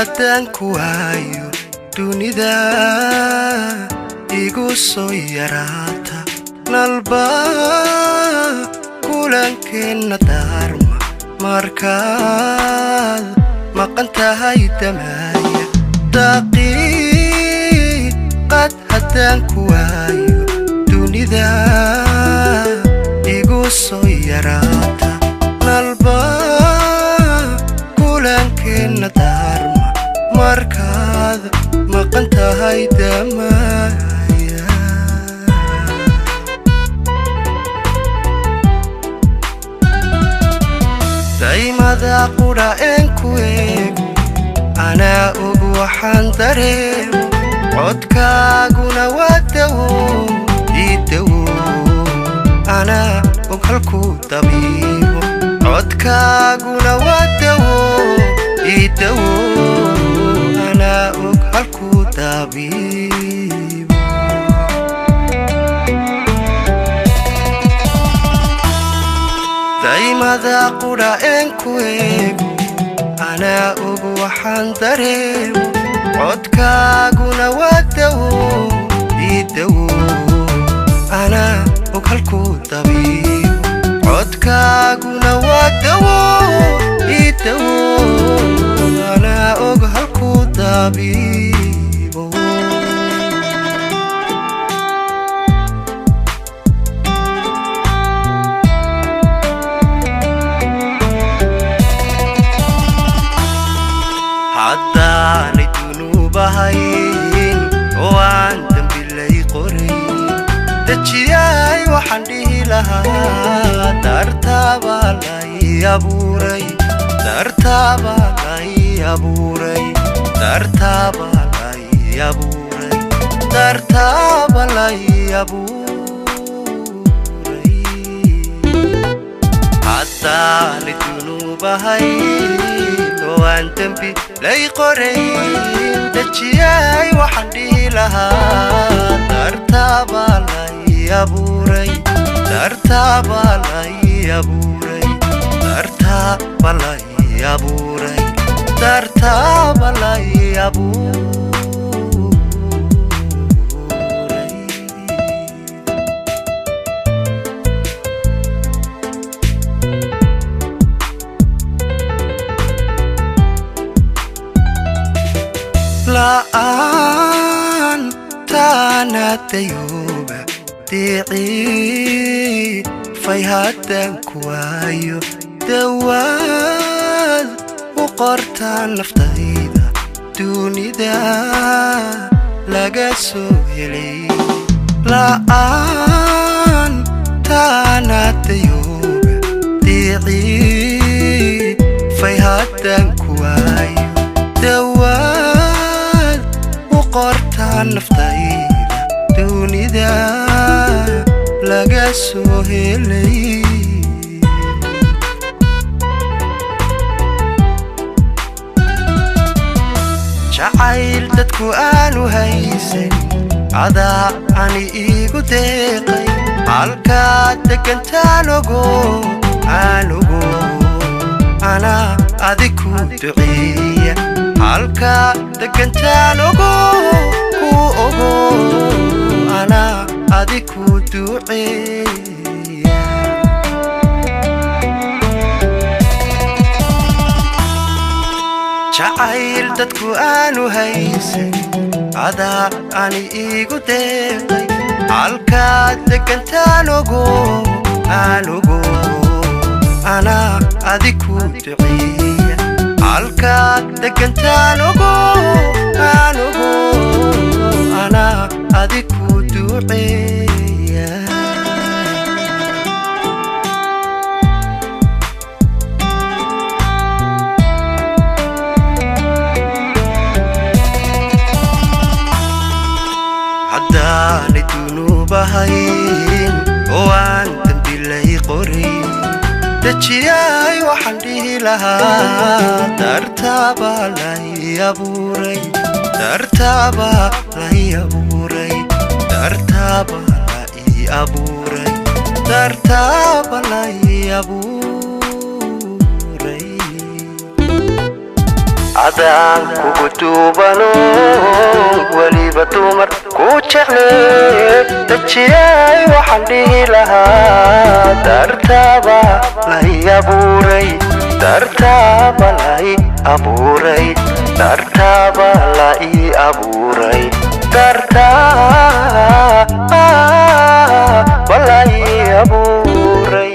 haddaan ku waayo dunida igu soo yaraata nalba kulankeenna daarma markaad maqan tahay damaaya daqiiqad haddaan ku waayo dunida igu soo yaraata nalba kulankeenna daarma markaad maqan tahay damaaya daymada qudha een ku eego anaa og waxaan dareemo codkaaguna waa dawo ii dawo anaa og halkuu dabiibo codkaaguna waa dawo ii dawo anaa og halkuu dabiibo daymada qudha een ku eego anaa og waxaan dareemo codkaaguna waa dawo ii dawo anaa og halkuu dabiibo codkaaguna waa dawo ii dawo anaa og halkuu dabiibo haddaanay dunuub ahayn oo aan dambi lay qorayn dejiyay waxaan dhihi lahaa dartaabaa lay abuuray dartaabaa lay abuuray dartaabaa lay abuuray dartaaba lay abuuray haddaanay dunuub ahayn وان تنبي لي قرين دجياي وحن دي لها ترتابا لي أبوري ترتابا لي أبوري ترتابا لي أبوري ترتابا لي أبوري la'aan taana dayooba diicii fay haddaan ku waayo dawaad u qortaa naftayda dunida laga soo helay la'aan taana dayooba diicii fay haddaan ku waayo dawaad qortaa naftayda dunida laga soo helay jacayl dadku aanu haysan adaa ani iigu deeqay halkaad degantaan ogo aan ogo anaa adig ku duceeya halka degantaan ogo ku ogo anaa adig ku duceeya jacayl dadku aanu haysan adaa ani iigu deeqay halkaad degantaan ogo aan ogo anaa adig ku duceeya halkaad degantaan ogo aan ogo anaa adig ku duceeya haddaanay dunuub ahayn oo aan dambi lay qorayn dejiyay waxaan dhihi lahaa dartaabaa lay abuuray dartaabaa lay abuuray dartaabaa lay abuuray dartaabaa lay abuuray adaan kugu duubano weliba dumar ku jeclee dajiyay waxaan dhihi lahaa dartaaba lay abuuray dartaaba lay abuuray dartaaba lay abuuray dartaaba lay abuuray